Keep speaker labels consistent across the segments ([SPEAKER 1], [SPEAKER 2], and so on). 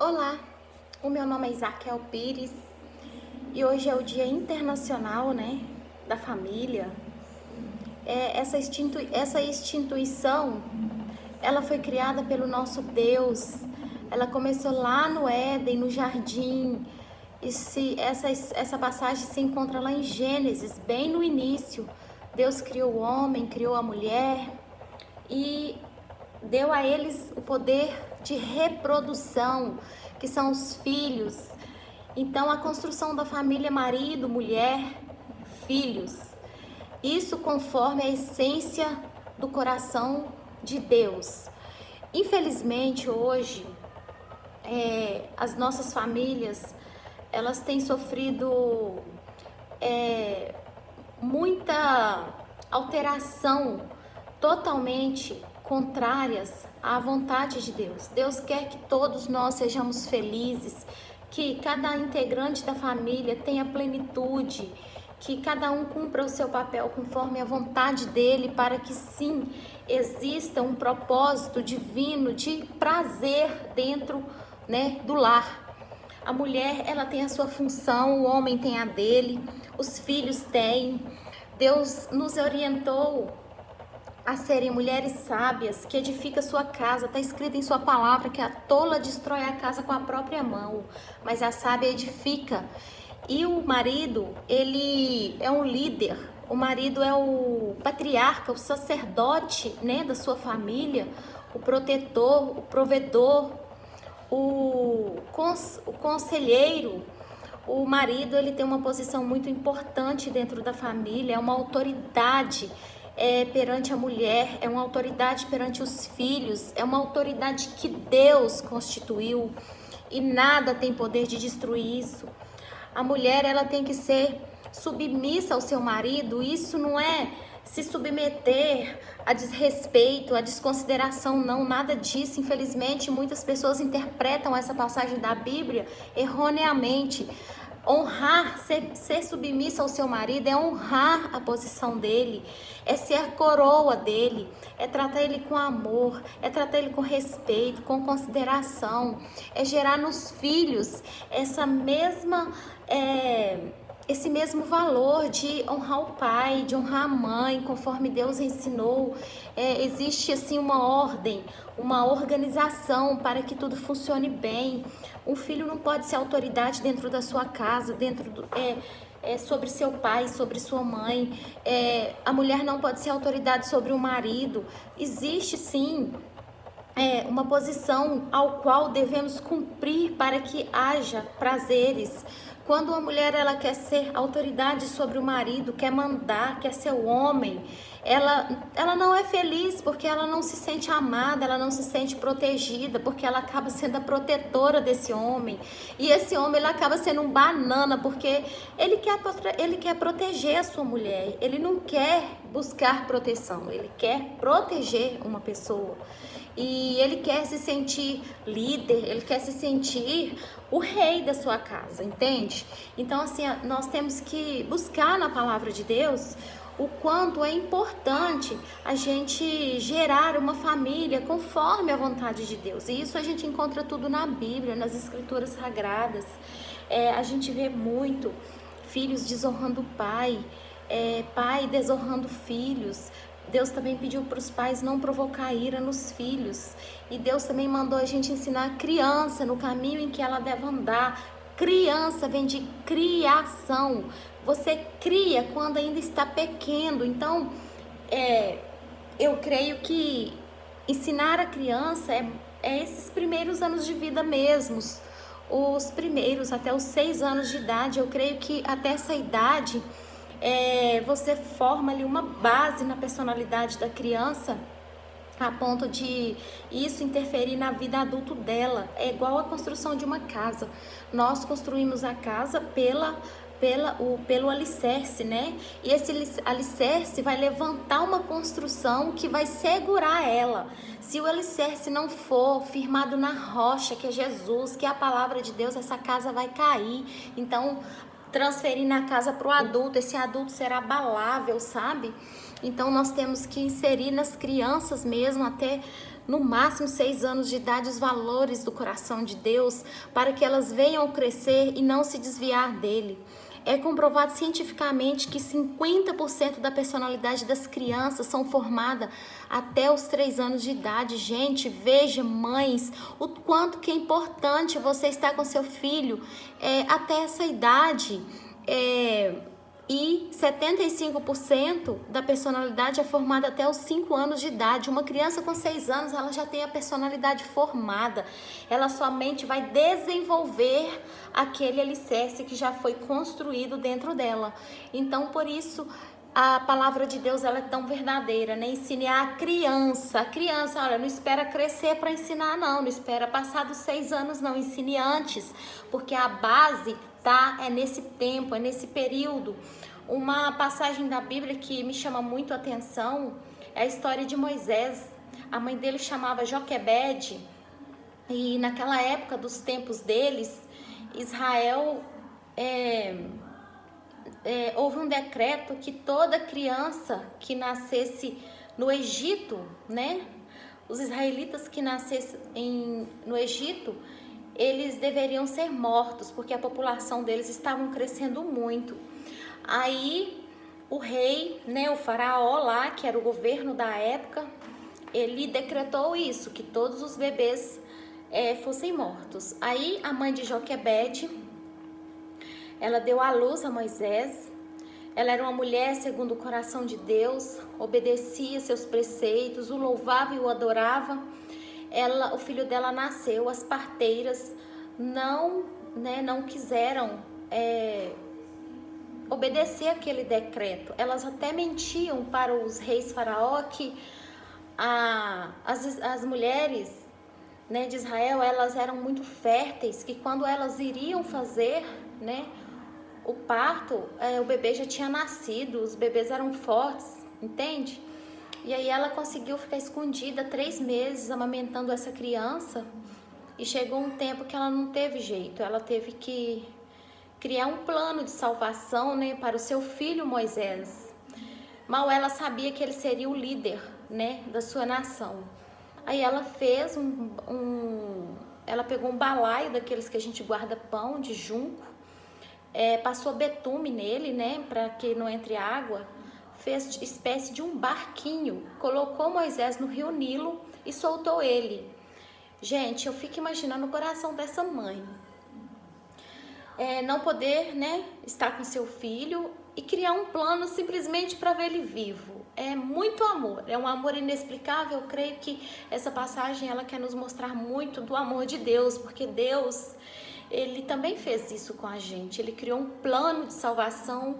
[SPEAKER 1] Olá, o meu nome é Isaquel Pires e hoje é o Dia Internacional, da Família. Essa instituição, ela foi criada pelo nosso Deus. Ela começou lá no Éden, no jardim. Essa passagem se encontra lá em Gênesis, bem no início. Deus criou o homem, criou a mulher e deu a eles o poder de reprodução, que são os filhos. Então, a construção da família, marido, mulher, filhos. Isso conforme a essência do coração de Deus. Infelizmente, hoje, as nossas famílias, elas têm sofrido muita alteração, totalmente contrárias à vontade de Deus. Deus quer que todos nós sejamos felizes, que cada integrante da família tenha plenitude, que cada um cumpra o seu papel conforme a vontade dele, para que sim, exista um propósito divino de prazer dentro, do lar. A mulher, ela tem a sua função, o homem tem a dele, os filhos têm. Deus nos orientou a serem mulheres sábias, que edificam sua casa. Está escrito em sua palavra que a tola destrói a casa com a própria mão, mas a sábia edifica. E o marido, ele é um líder. O marido é o patriarca, o sacerdote, da sua família, o protetor, o provedor, o conselheiro. O marido, ele tem uma posição muito importante dentro da família, é uma autoridade perante a mulher, é uma autoridade perante os filhos, é uma autoridade que Deus constituiu e nada tem poder de destruir isso. A mulher, ela tem que ser submissa ao seu marido. Isso não é se submeter a desrespeito, a desconsideração, não, nada disso. Infelizmente, muitas pessoas interpretam essa passagem da Bíblia erroneamente. Honrar, ser submissa ao seu marido é honrar a posição dele, é ser a coroa dele, é tratar ele com amor, é tratar ele com respeito, com consideração, é gerar nos filhos esse mesmo valor de honrar o pai, de honrar a mãe, conforme Deus ensinou. Existe assim uma ordem, uma organização para que tudo funcione bem. Um filho não pode ser autoridade dentro da sua casa, sobre seu pai, sobre sua mãe. A mulher não pode ser autoridade sobre o marido. Existe sim uma posição ao qual devemos cumprir para que haja prazeres. Quando uma mulher, ela quer ser autoridade sobre o marido, quer mandar, quer ser o homem, ela não é feliz, porque ela não se sente amada, ela não se sente protegida, porque ela acaba sendo a protetora desse homem. E esse homem, ele acaba sendo um banana, porque ele quer proteger a sua mulher, ele não quer buscar proteção, ele quer proteger uma pessoa. E ele quer se sentir líder, ele quer se sentir o rei da sua casa, entende? Então, assim, nós temos que buscar na palavra de Deus o quanto é importante a gente gerar uma família conforme a vontade de Deus. E isso a gente encontra tudo na Bíblia, nas Escrituras Sagradas. A gente vê muito filhos desonrando o pai, pai desonrando filhos. Deus também pediu para os pais não provocar ira nos filhos. E Deus também mandou a gente ensinar a criança no caminho em que ela deve andar. Criança vem de criação. Você cria quando ainda está pequeno. Então, eu creio que ensinar a criança é esses primeiros anos de vida mesmos. Os primeiros, até os 6 anos de idade. Eu creio que até essa idade você forma ali uma base na personalidade da criança, a ponto de isso interferir na vida adulta dela. É igual a construção de uma casa. Nós construímos a casa pelo alicerce, E esse alicerce vai levantar uma construção que vai segurar ela. Se o alicerce não for firmado na rocha, que é Jesus, que é a palavra de Deus, essa casa vai cair. Então, transferir na casa para o adulto, esse adulto será abalável, sabe? Então, nós temos que inserir nas crianças mesmo, até no máximo 6 anos de idade, os valores do coração de Deus, para que elas venham crescer e não se desviar dele. É comprovado cientificamente que 50% da personalidade das crianças são formadas até os 3 anos de idade. Gente, veja, mães, o quanto que é importante você estar com seu filho até essa idade. E 75% da personalidade é formada até os 5 anos de idade. Uma criança com 6 anos, ela já tem a personalidade formada. Ela somente vai desenvolver aquele alicerce que já foi construído dentro dela. Então, por isso, a palavra de Deus, ela é tão verdadeira, né? Ensine a criança. Olha, não espera crescer para ensinar, não espera passar dos 6 anos, não. Ensine antes, porque a base é nesse tempo, é nesse período. Uma passagem da Bíblia que me chama muito a atenção é a história de Moisés. A mãe dele chamava Joquebede, e naquela época dos tempos deles, Israel houve um decreto que toda criança que nascesse no Egito, né? Os israelitas que nascessem no Egito, eles deveriam ser mortos, porque a população deles estava crescendo muito. Aí o rei, né, o faraó lá, que era o governo da época, ele decretou isso, que todos os bebês fossem mortos. Aí a mãe de Joquebede, ela deu à luz a Moisés. Ela era uma mulher segundo o coração de Deus, obedecia seus preceitos, o louvava e o adorava. O filho dela nasceu, as parteiras não quiseram obedecer aquele decreto. Elas até mentiam para os reis faraó que as mulheres, né, de Israel, elas eram muito férteis, que quando elas iriam fazer, né, o parto, o bebê já tinha nascido, os bebês eram fortes, entende? E aí ela conseguiu ficar escondida 3 meses amamentando essa criança, e chegou um tempo que ela não teve jeito, ela teve que criar um plano de salvação, né, para o seu filho Moisés. Mal ela sabia que ele seria o líder, né, da sua nação. Aí ela fez ela pegou um balaio daqueles que a gente guarda pão, de junco, passou betume nele, né, para que não entre água, fez espécie de um barquinho, colocou Moisés no rio Nilo e soltou ele. Gente, eu fico imaginando o coração dessa mãe. Não poder, né, estar com seu filho e criar um plano simplesmente para ver ele vivo. É muito amor, é um amor inexplicável. Eu creio que essa passagem ela quer nos mostrar muito do amor de Deus, porque Deus, ele também fez isso com a gente. Ele criou um plano de salvação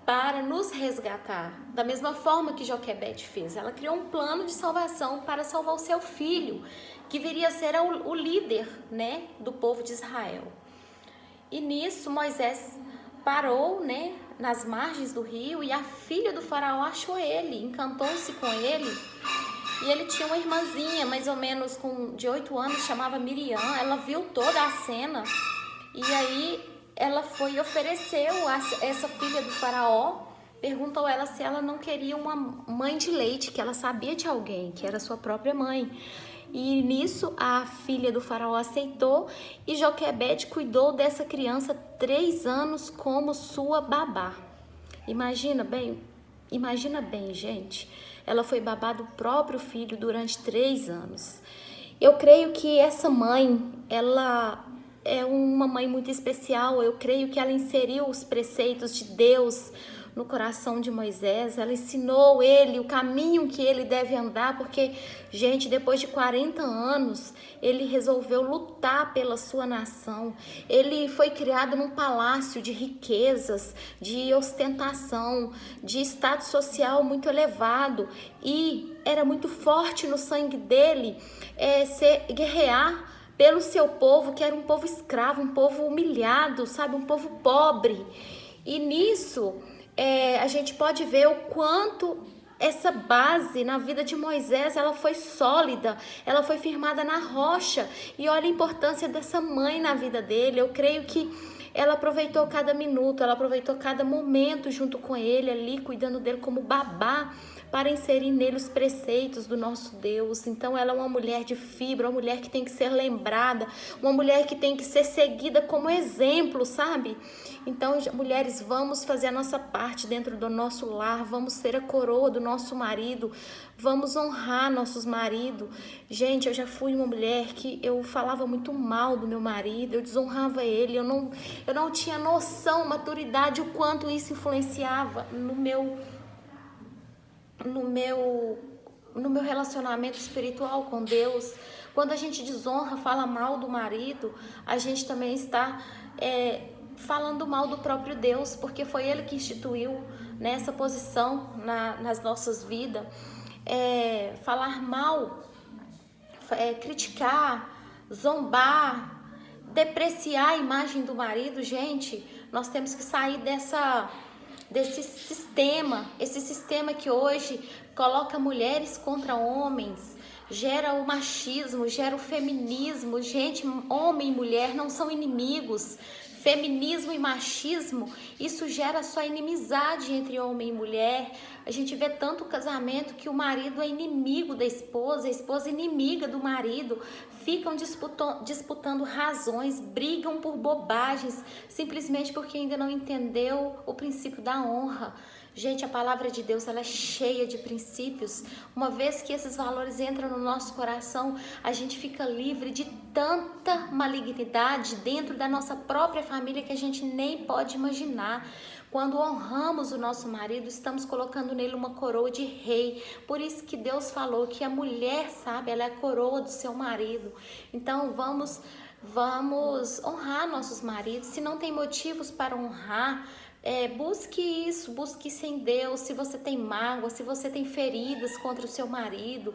[SPEAKER 1] para nos resgatar, da mesma forma que Joquebede fez. Ela criou um plano de salvação para salvar o seu filho, que viria a ser o líder, né, do povo de Israel. E nisso Moisés parou, né, nas margens do rio, e a filha do faraó achou ele, encantou-se com ele. E ele tinha uma irmãzinha, mais ou menos de 8 anos, chamava Miriam. Ela viu toda a cena, e aí ela foi e ofereceu a essa filha do faraó, perguntou a ela se ela não queria uma mãe de leite, que ela sabia de alguém, que era sua própria mãe. E nisso a filha do faraó aceitou, e Joquebede cuidou dessa criança 3 anos como sua babá. Imagina bem, gente. Ela foi babá do próprio filho durante 3 anos. Eu creio que essa mãe, ela é uma mãe muito especial. Eu creio que ela inseriu os preceitos de Deus no coração de Moisés. Ela ensinou ele o caminho que ele deve andar, porque, gente, depois de 40 anos, ele resolveu lutar pela sua nação. Ele foi criado num palácio de riquezas, de ostentação, de status social muito elevado, e era muito forte no sangue dele guerrear pelo seu povo, que era um povo escravo, um povo humilhado, sabe, um povo pobre. E nisso a gente pode ver o quanto essa base na vida de Moisés, ela foi sólida, ela foi firmada na rocha. E olha a importância dessa mãe na vida dele. Eu creio que ela aproveitou cada minuto, ela aproveitou cada momento junto com ele ali, cuidando dele como babá, para inserir nele os preceitos do nosso Deus. Então ela é uma mulher de fibra, uma mulher que tem que ser lembrada, uma mulher que tem que ser seguida como exemplo, sabe? Então, mulheres, vamos fazer a nossa parte dentro do nosso lar, vamos ser a coroa do nosso marido, vamos honrar nossos maridos. Gente, eu já fui uma mulher que eu falava muito mal do meu marido, eu desonrava ele, eu não tinha noção, maturidade, o quanto isso influenciava no meu relacionamento espiritual com Deus. Quando a gente desonra, fala mal do marido, a gente também está falando mal do próprio Deus, porque foi Ele que instituiu nessa posição nas nossas vidas. Falar mal, criticar, zombar, depreciar a imagem do marido. Gente, nós temos que sair desse sistema, esse sistema que hoje coloca mulheres contra homens, gera o machismo, gera o feminismo. Gente, homem e mulher não são inimigos. Feminismo e machismo, isso gera só inimizade entre homem e mulher. A gente vê tanto casamento que o marido é inimigo da esposa, a esposa é inimiga do marido, ficam disputando razões, brigam por bobagens, simplesmente porque ainda não entendeu o princípio da honra. Gente, a palavra de Deus, ela é cheia de princípios. Uma vez que esses valores entram no nosso coração, a gente fica livre de tanta malignidade dentro da nossa própria família que a gente nem pode imaginar. Quando honramos o nosso marido, estamos colocando nele uma coroa de rei. Por isso que Deus falou que a mulher, sabe, ela é a coroa do seu marido. Então vamos honrar nossos maridos. Se não tem motivos para honrar, busque busque isso em Deus. Se você tem mágoa, se você tem feridas contra o seu marido,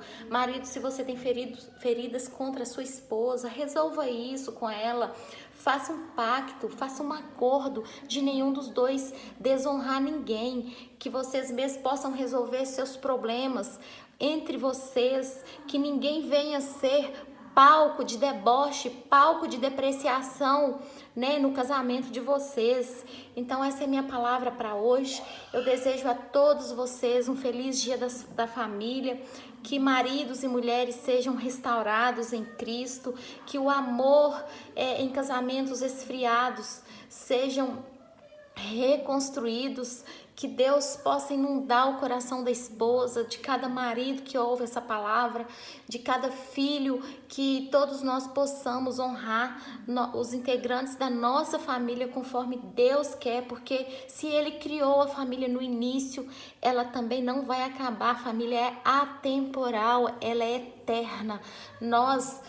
[SPEAKER 1] se você tem feridas contra a sua esposa, resolva isso com ela. Faça um pacto, faça um acordo de nenhum dos dois desonrar ninguém, que vocês mesmos possam resolver seus problemas entre vocês, que ninguém venha ser palco de deboche, palco de depreciação, né, no casamento de vocês. Então essa é a minha palavra para hoje. Eu desejo a todos vocês um feliz dia da família, que maridos e mulheres sejam restaurados em Cristo, que o amor em casamentos esfriados sejam reconstruídos, que Deus possa inundar o coração da esposa, de cada marido que ouve essa palavra, de cada filho, que todos nós possamos honrar os integrantes da nossa família conforme Deus quer, porque se Ele criou a família no início, ela também não vai acabar. A família é atemporal, ela é eterna. Nós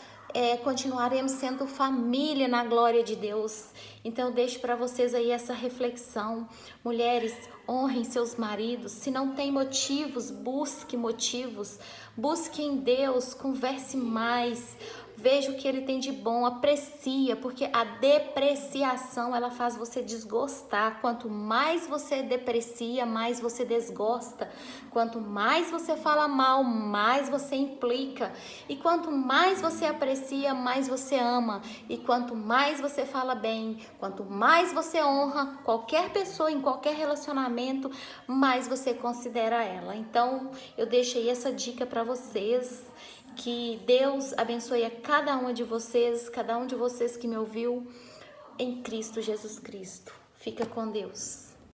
[SPEAKER 1] continuaremos sendo família na glória de Deus. Então eu deixo para vocês aí essa reflexão. Mulheres, honrem seus maridos. Se não tem motivos, busque motivos. Busque em Deus, converse mais. Veja o que Ele tem de bom, aprecia, porque a depreciação, ela faz você desgostar. Quanto mais você deprecia, mais você desgosta. Quanto mais você fala mal, mais você implica. E quanto mais você aprecia, mais você ama. E quanto mais você fala bem, quanto mais você honra qualquer pessoa em qualquer relacionamento, mais você considera ela. Então, eu deixei essa dica para vocês. Que Deus abençoe a cada um de vocês que me ouviu, em Cristo Jesus Cristo. Fica com Deus.